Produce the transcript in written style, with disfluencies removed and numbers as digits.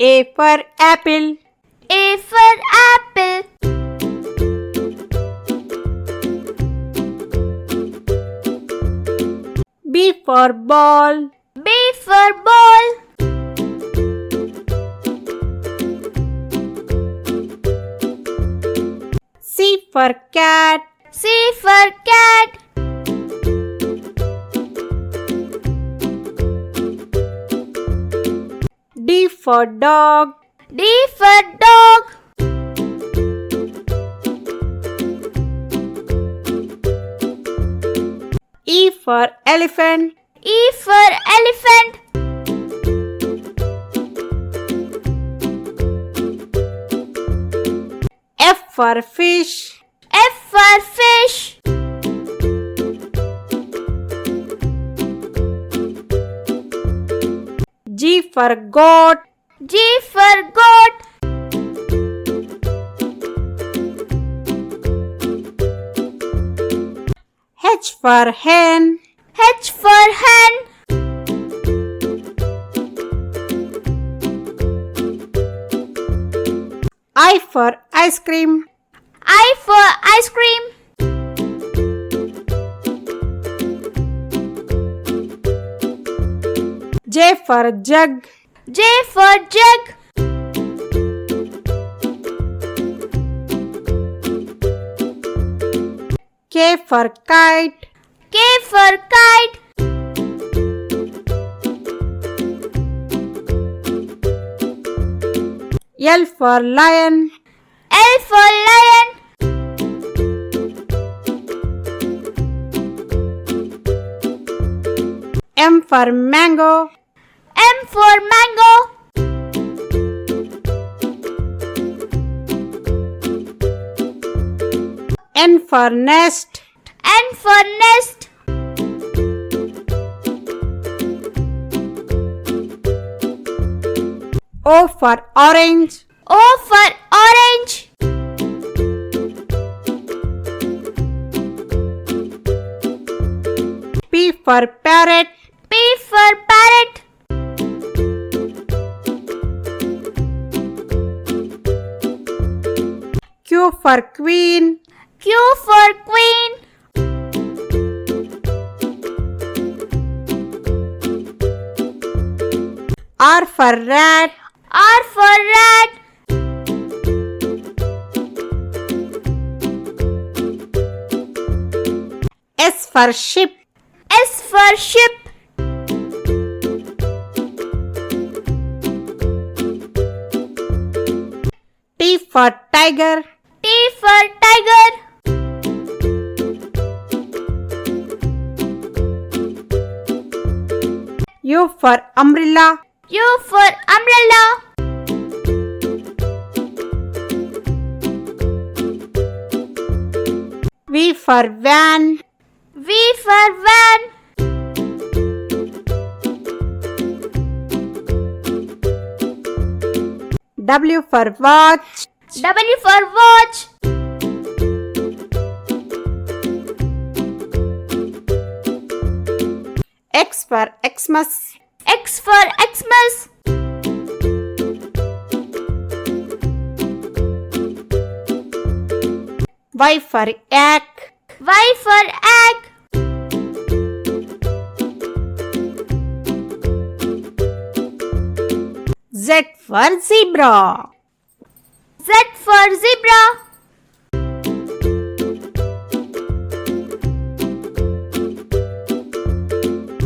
A for apple. A for apple. B for ball. B for ball. C for cat. C for cat. D for dog. D for dog. E for elephant. E for elephant. F for fish. F for fish. G for goat. G for goat. H for hen. H for hen. I for ice cream. I for ice cream. J for jug. J for jug. K for kite. K for kite. L for lion. L for lion. M for mango. M for mango. N for nest. N for nest. O for orange. O for orange. P for parrot. P for parrot. Q for queen. Q for queen. R for rat. R for rat. S for ship. S for ship. T for tiger. T for tiger. U for umbrella. U for umbrella. V for van. V for van. W for watch. W for watch. X for Xmas. X for Xmas. Y for yak. Y for egg. Z for zebra. Z for zebra.